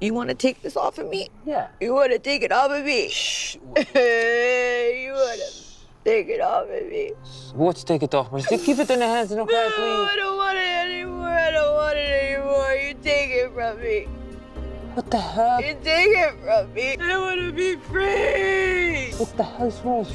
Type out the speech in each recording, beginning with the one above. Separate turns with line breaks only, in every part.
You want to take this off of me?
Yeah.
You want to take it off of me?
Shh.
You want to take it off of me?
What to take it off? Just keep it in the hands and okay,
No,
please.
I don't want it anymore. I don't want it anymore. You take it from me.
What the hell?
You take it from me. I want to be free.
What the hell's wrong?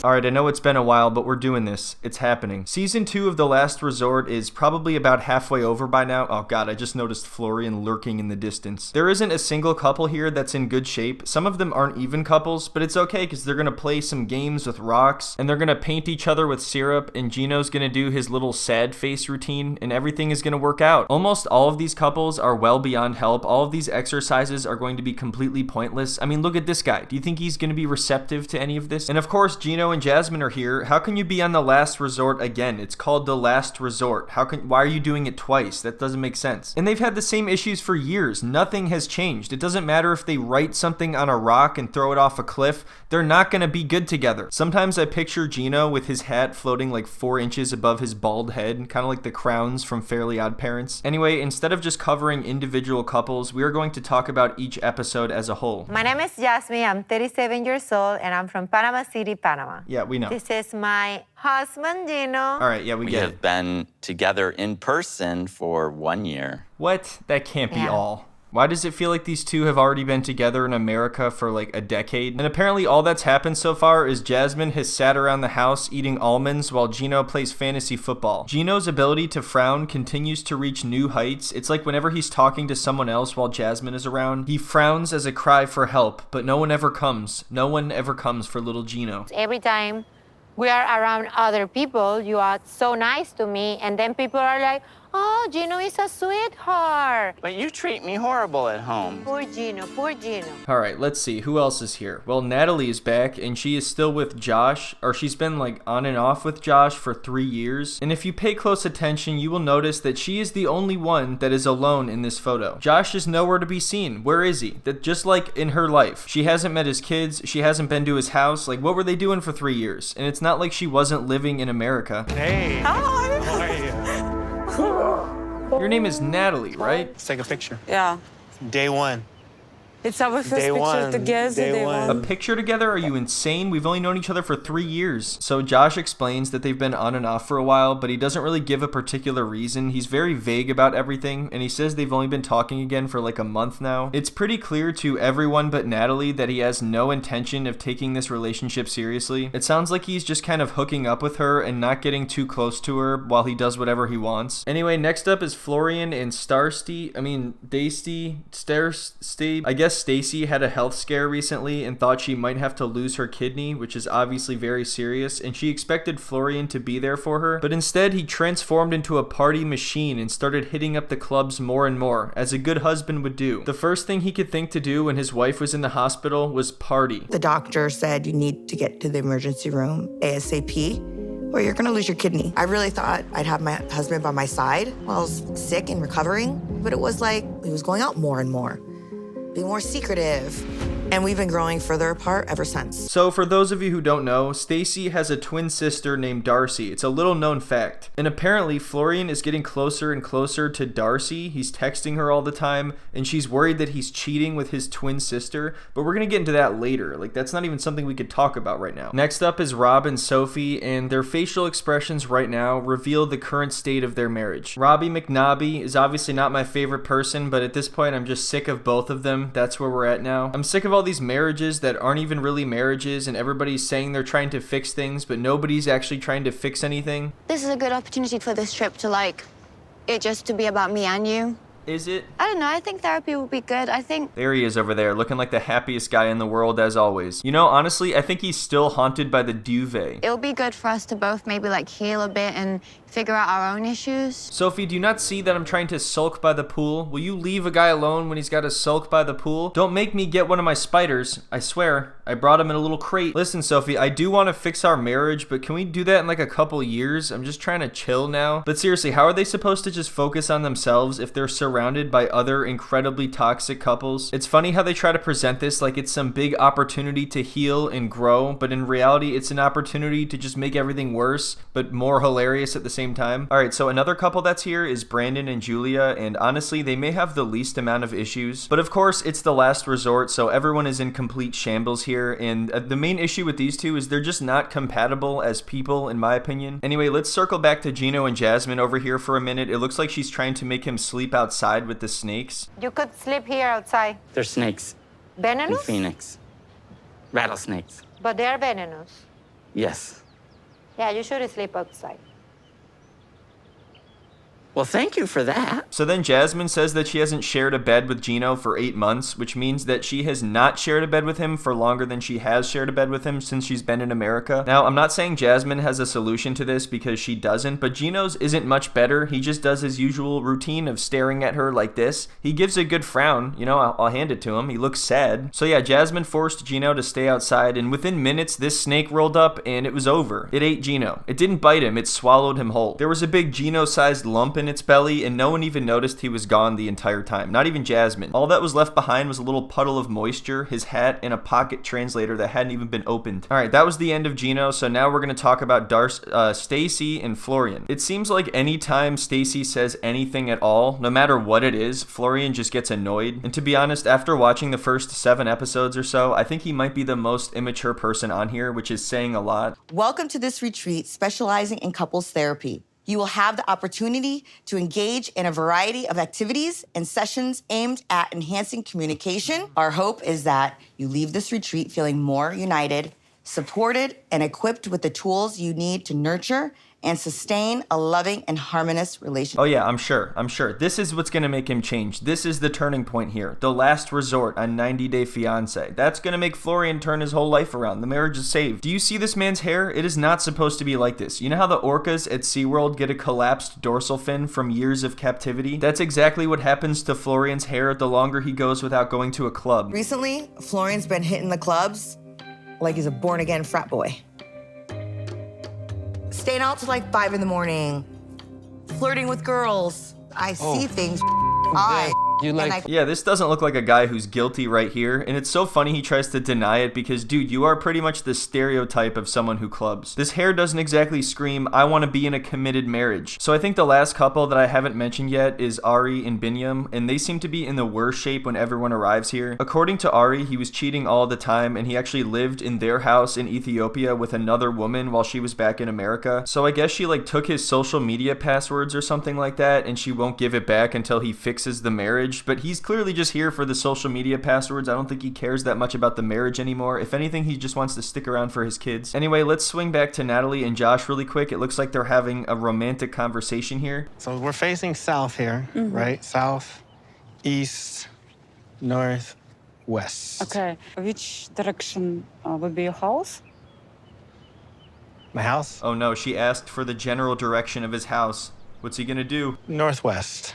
Alright, I know it's been a while, but we're doing this. It's happening. Season 2 of The Last Resort is probably about halfway over by now. Oh god, I just noticed Florian lurking in the distance. There isn't a single couple here that's in good shape. Some of them aren't even couples, but it's okay because they're gonna play some games with rocks, and they're gonna paint each other with syrup, and Gino's gonna do his little sad face routine, and everything is gonna work out. Almost all of these couples are well beyond help. All of these exercises are going to be completely pointless. I mean, look at this guy. Do you think he's gonna be receptive to any of this? And of course, Gino and Jasmine are here. How can you be on The Last Resort again? It's called The Last Resort. Why are you doing it twice? That doesn't make sense. And they've had the same issues for years. Nothing has changed. It doesn't matter if they write something on a rock and throw it off a cliff. They're not gonna be good together. Sometimes I picture Gino with his hat floating like 4 inches above his bald head, kind of like the crowns from Fairly Odd Parents. Anyway, instead of just covering individual couples, we are going to talk about each episode as a whole.
My name is Jasmine. I'm 37 years old, and I'm from Panama City, Panama.
Yeah, we know.
This is my husband, Gino.
All right, yeah, we get
have
it.
been together in person for 1 year.
What? That can't be
Yeah.
all. Why does it feel like these two have already been together in America for like a decade? And apparently all that's happened so far is Jasmine has sat around the house eating almonds while Gino plays fantasy football. Gino's ability to frown continues to reach new heights. It's like whenever he's talking to someone else while Jasmine is around, he frowns as a cry for help, but no one ever comes. No one ever comes for little Gino.
Every time we are around other people, you are so nice to me, and then people are like, oh, Gino is a sweetheart.
But you treat me horrible at home.
Poor Gino, poor Gino.
All right, let's see. Who else is here? Well, Natalie is back, and she is still with Josh, or she's been like on and off with Josh for 3 years. And if you pay close attention, you will notice that she is the only one that is alone in this photo. Josh is nowhere to be seen. Where is he? That just like in her life. She hasn't met his kids. She hasn't been to his house. Like, what were they doing for 3 years? And it's not like she wasn't living in America.
Hey.
Hi.
How are you?
Your name is Natalie, right?
Let's take a picture.
Yeah.
Day one.
It's our first
Day
picture
one.
together.
Day one.
A picture together? Are you insane? We've only known each other for 3 years. So Josh explains that they've been on and off for a while, but he doesn't really give a particular reason. He's very vague about everything, and he says they've only been talking again for like a month now. It's pretty clear to everyone but Natalie that he has no intention of taking this relationship seriously. It sounds like he's just kind of hooking up with her and not getting too close to her while he does whatever he wants. Anyway, next up is Florian and Stacey. I guess Stacey had a health scare recently and thought she might have to lose her kidney, which is obviously very serious, and she expected Florian to be there for her, but instead he transformed into a party machine and started hitting up the clubs more and more, as a good husband would do. The first thing he could think to do when his wife was in the hospital was party.
The doctor said you need to get to the emergency room ASAP, or you're gonna lose your kidney. I really thought I'd have my husband by my side while I was sick and recovering, but it was like he was going out more and more, being more secretive. And we've been growing further apart ever since.
So for those of you who don't know, Stacey has a twin sister named Darcy. It's a little known fact. And apparently Florian is getting closer and closer to Darcy. He's texting her all the time, and she's worried that he's cheating with his twin sister, but we're gonna get into that later. Like, that's not even something we could talk about right now. Next up is Rob and Sophie, and their facial expressions right now reveal the current state of their marriage. Robbie McNobby is obviously not my favorite person, but at this point I'm just sick of both of them. That's where we're at now. I'm sick of all these marriages that aren't even really marriages, and everybody's saying they're trying to fix things, but nobody's actually trying to fix anything.
This is a good opportunity for this trip to, like, it just to be about me and you.
Is it?
I don't know, I think therapy would be good. I think...
There he is over there, looking like the happiest guy in the world as always. You know, honestly, I think he's still haunted by the duvet.
It would be good for us to both maybe, like, heal a bit and figure out our own issues.
Sophie, do you not see that I'm trying to sulk by the pool? Will you leave a guy alone when he's got to sulk by the pool? Don't make me get one of my spiders. I swear, I brought him in a little crate. Listen, Sophie, I do want to fix our marriage, but can we do that in like a couple years? I'm just trying to chill now. But seriously, how are they supposed to just focus on themselves if they're surrounded by other incredibly toxic couples? It's funny how they try to present this like it's some big opportunity to heal and grow, but in reality, it's an opportunity to just make everything worse, but more hilarious at the same same time. All right, so another couple that's here is Brandon and Julia, and honestly, they may have the least amount of issues, but of course, it's the last resort, so everyone is in complete shambles here, and the main issue with these two is they're just not compatible as people, in my opinion. Anyway, let's circle back to Gino and Jasmine over here for a minute. It looks like she's trying to make him sleep outside with the snakes.
You could sleep here outside.
They're snakes in
Venomous?
Phoenix. Rattlesnakes.
But they are venomous.
Yes.
Yeah, you should sleep outside.
Well, thank you for that.
So then Jasmine says that she hasn't shared a bed with Gino for 8 months, which means that she has not shared a bed with him for longer than she has shared a bed with him since she's been in America. Now, I'm not saying Jasmine has a solution to this because she doesn't, but Gino's isn't much better. He just does his usual routine of staring at her like this. He gives a good frown, you know, I'll hand it to him. He looks sad. So yeah, Jasmine forced Gino to stay outside, and within minutes, this snake rolled up and it was over. It ate Gino. It didn't bite him, it swallowed him whole. There was a big Gino-sized lump in its belly, and no one even noticed he was gone the entire time. Not even Jasmine. All that was left behind was a little puddle of moisture, his hat, and a pocket translator that hadn't even been opened. Alright, that was the end of Gino, so now we're going to talk about Stacey and Florian. It seems like any time Stacey says anything at all, no matter what it is, Florian just gets annoyed. And to be honest, after watching the first 7 episodes or so, I think he might be the most immature person on here, which is saying a lot.
Welcome to this retreat specializing in couples therapy. You will have the opportunity to engage in a variety of activities and sessions aimed at enhancing communication. Our hope is that you leave this retreat feeling more united, supported, and equipped with the tools you need to nurture and sustain a loving and harmonious relationship.
Oh yeah, I'm sure. This is what's gonna make him change. This is the turning point here. The last resort on 90 Day Fiancé. That's gonna make Florian turn his whole life around. The marriage is saved. Do you see this man's hair? It is not supposed to be like this. You know how the orcas at SeaWorld get a collapsed dorsal fin from years of captivity? That's exactly what happens to Florian's hair the longer he goes without going to a club.
Recently, Florian's been hitting the clubs like he's a born-again frat boy. Staying out till like 5 in the morning, flirting with girls. I see things.
You like...
Yeah, this doesn't look like a guy who's guilty right here, and it's so funny he tries to deny it because, dude, you are pretty much the stereotype of someone who clubs. This hair doesn't exactly scream, I want to be in a committed marriage. So I think the last couple that I haven't mentioned yet is Ari and Bini, and they seem to be in the worst shape when everyone arrives here. According to Ari, he was cheating all the time, and he actually lived in their house in Ethiopia with another woman while she was back in America. So I guess she like took his social media passwords or something like that, and she won't give it back until he fixes the marriage. But he's clearly just here for the social media passwords. I don't think he cares that much about the marriage anymore. If anything, he just wants to stick around for his kids. Anyway, let's swing back to Natalie and Josh really quick. It looks like they're having a romantic conversation here.
So we're facing south here, right? South, east, north, west.
Okay, which direction would be your house?
My house?
Oh no, she asked for the general direction of his house. What's he gonna do?
Northwest.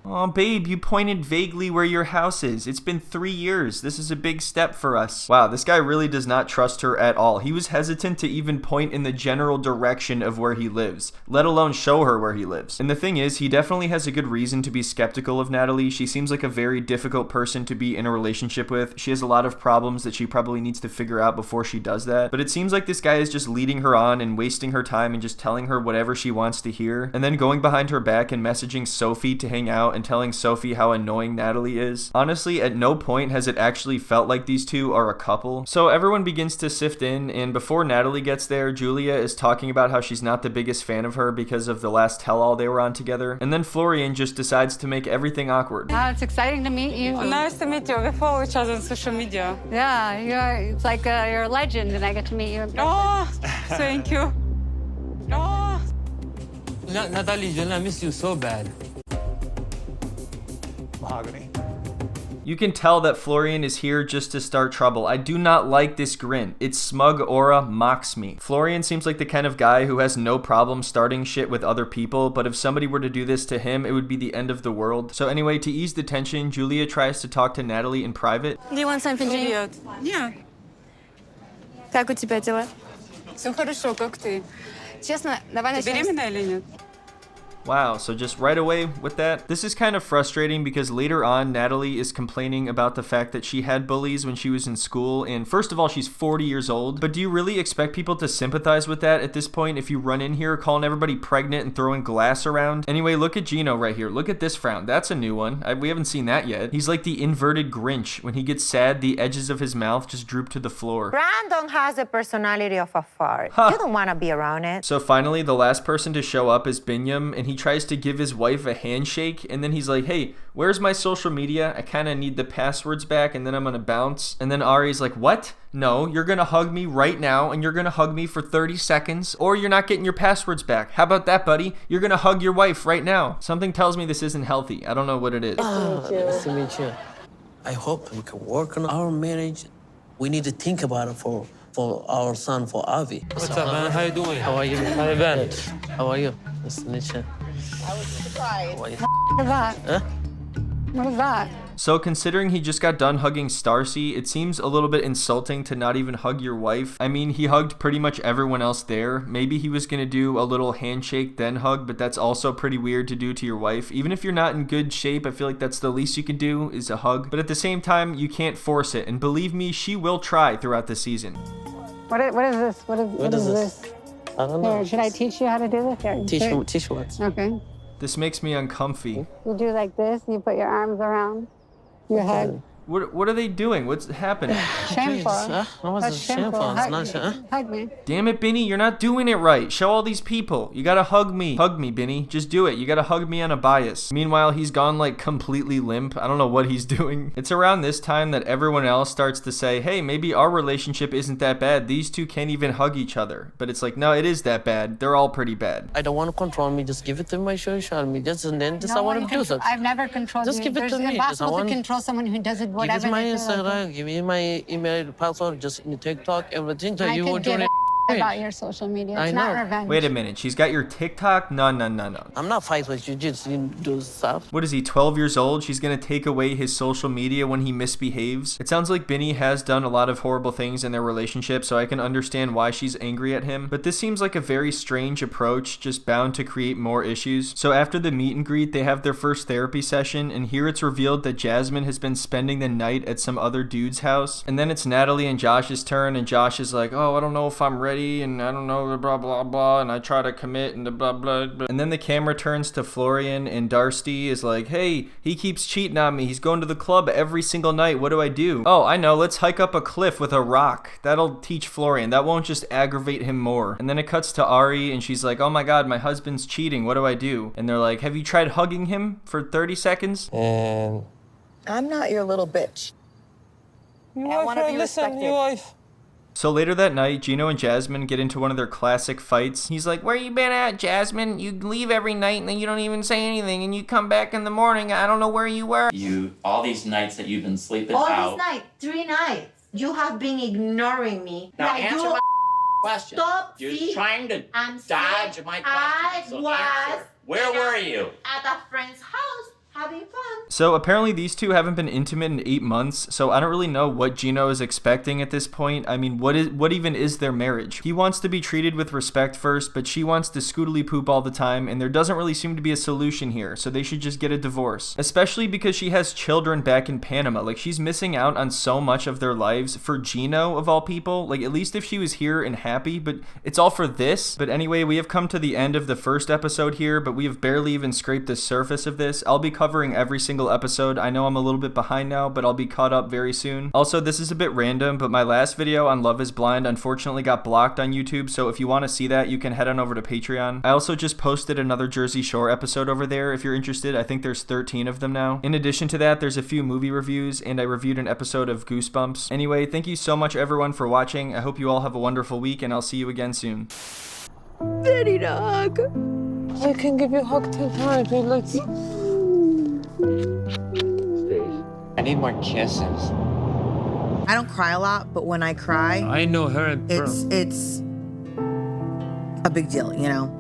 Aw, babe, you pointed vaguely where your house is. It's been 3 years. This is a big step for us. Wow, this guy really does not trust her at all. He was hesitant to even point in the general direction of where he lives, let alone show her where he lives. And the thing is, he definitely has a good reason to be skeptical of Natalie. She seems like a very difficult person to be in a relationship with. She has a lot of problems that she probably needs to figure out before she does that. But it seems like this guy is just leading her on and wasting her time and just telling her whatever she wants to hear, and then going behind her back and messaging Sophie to hang out and telling Sophie how annoying Natalie is. Honestly, at no point has it actually felt like these two are a couple. So everyone begins to sift in, and before Natalie gets there, Julia is talking about how she's not the biggest fan of her because of the last tell-all they were on together. And then Florian just decides to make everything awkward.
It's exciting to meet you.
Nice to meet you. We follow each other on social media.
Yeah, it's like you're a legend, and I get to meet you in person.
Oh, thank you. Oh.
Natalie, I miss you so bad.
Mahogany.
You can tell that Florian is here just to start trouble. I do not like this grin. Its smug aura mocks me. Florian seems like the kind of guy who has no problem starting shit with other people, but if somebody were to do this to him, it would be the end of the world. So anyway, to ease the tension, Julia tries to talk to Natalie in private.
Do you want something to drink?
Yeah.
Как у тебя дела?
Все хорошо, как ты?
Честно, давай
Ты
начнем.
беременна или нет?
Wow, so just right away with that? This is kind of frustrating because later on, Natalie is complaining about the fact that she had bullies when she was in school, and first of all, she's 40 years old, but do you really expect people to sympathize with that at this point if you run in here calling everybody pregnant and throwing glass around? Anyway, look at Gino right here. Look at this frown. That's a new one. We haven't seen that yet. He's like the inverted Grinch. When he gets sad, the edges of his mouth just droop to the floor.
Brandon has the personality of a fart.
Huh.
You don't want to be around it.
So finally, the last person to show up is Binyam, and he tries to give his wife a handshake, and then he's like, hey, where's my social media? I kind of need the passwords back, and then I'm gonna bounce. And then Ari's like, what? No, you're gonna hug me right now, and you're gonna hug me for 30 seconds, or you're not getting your passwords back. How about that, buddy? You're gonna hug your wife right now. Something tells me this isn't healthy. I don't know what it is.
Nice to meet you. I hope we can work on our marriage. We need to think about it for our son, for Avi.
What's up, man? How you doing?
How are you?
How you been?
How are you? Nice to meet you.
I was surprised.
How are you?
What is that?
Huh?
What is that?
So considering he just got done hugging Stacy, it seems a little bit insulting to not even hug your wife. I mean, he hugged pretty much everyone else there. Maybe he was gonna do a little handshake then hug, but that's also pretty weird to do to your wife. Even if you're not in good shape, I feel like that's the least you can do is a hug. But at the same time, you can't force it. And believe me, she will try throughout the season.
What is this? What is this?
I don't know.
Here, should I teach you how to do this? Here,
Teach what?
Okay.
This makes me uncomfy.
You do like this, you put your arms around your head.
What are they doing? What's happening?
Shameful.
That's shameful.
Hug
It's not
me. Hug me.
Damn it, Bini, you're not doing it right. Show all these people. You gotta hug me. Hug me, Bini. Just do it. You gotta hug me on a bias. Meanwhile, he's gone like completely limp. I don't know what he's doing. It's around this time that everyone else starts to say, hey, maybe our relationship isn't that bad. These two can't even hug each other. But it's like, no, it is that bad. They're all pretty bad.
I don't want to control me. Just give it to my social media. And then just
No
I want
one
to do something.
I've never controlled
Just
you.
give it to
It's
me.
impossible
Just
to control someone who does it whatever
Give me my
they feel like.
Instagram, give me my email, password, just in TikTok, everything. So
I
you
could
would
give
do
a
it.
about your social media.
I
It's not
know.
revenge.
Wait a minute. She's got your TikTok? No.
I'm not fighting with you, just do stuff.
What is he, 12 years old? She's gonna take away his social media when he misbehaves? It sounds like Bini has done a lot of horrible things in their relationship, so I can understand why she's angry at him. But this seems like a very strange approach, just bound to create more issues. So after the meet and greet, they have their first therapy session, and here it's revealed that Jasmine has been spending the night at some other dude's house. And then it's Natalie and Josh's turn, and Josh is like, oh, I don't know if I'm ready, and I don't know, blah, blah, blah, and I try to commit, and blah, blah, blah. And then the camera turns to Florian, and Darcy is like, hey, he keeps cheating on me. He's going to the club every single night. What do I do? Oh, I know. Let's hike up a cliff with a rock. That'll teach Florian. That won't just aggravate him more. And then it cuts to Ari, and she's like, oh my god, my husband's cheating. What do I do? And they're like, have you tried hugging him for 30 seconds?
And
I'm not your little bitch.
you
I wanna be
listen,
respected.
you wife.
So later that night, Gino and Jasmine get into one of their classic fights. He's like, where you been at, Jasmine? You leave every night and then you don't even say anything, and you come back in the morning. I don't know where you were.
All these nights that you've been sleeping
All
out.
this night, 3 nights, you have been ignoring me.
Now
Like,
answer
you
my question.
stop.
You're
See,
trying to
I'm
dodge
saying
my
I
question. So
was
answer. Where were you?
at a friend's house having fun.
So apparently these two haven't been intimate in 8 months, so I don't really know what Gino is expecting at this point. I mean, what even is their marriage? He wants to be treated with respect first, but she wants to scootily poop all the time, and there doesn't really seem to be a solution here, so they should just get a divorce. Especially because she has children back in Panama. Like, she's missing out on so much of their lives for Gino, of all people. Like, at least if she was here and happy, but it's all for this. But anyway, we have come to the end of the first episode here, but we have barely even scraped the surface of this. I'll be covering every single episode. I know I'm a little bit behind now, but I'll be caught up very soon. Also, this is a bit random, but my last video on Love is Blind unfortunately got blocked on YouTube, so if you want to see that, you can head on over to Patreon. I also just posted another Jersey Shore episode over there if you're interested. I think there's 13 of them now. In addition to that, there's a few movie reviews, and I reviewed an episode of Goosebumps. Anyway, thank you so much everyone for watching. I hope you all have a wonderful week, and I'll see you again soon.
Daddy dog.
I can give you a hug 10 times. Let's. I need more kisses.
I don't cry a lot, but when I cry,
I know her in
it's a big deal, you know?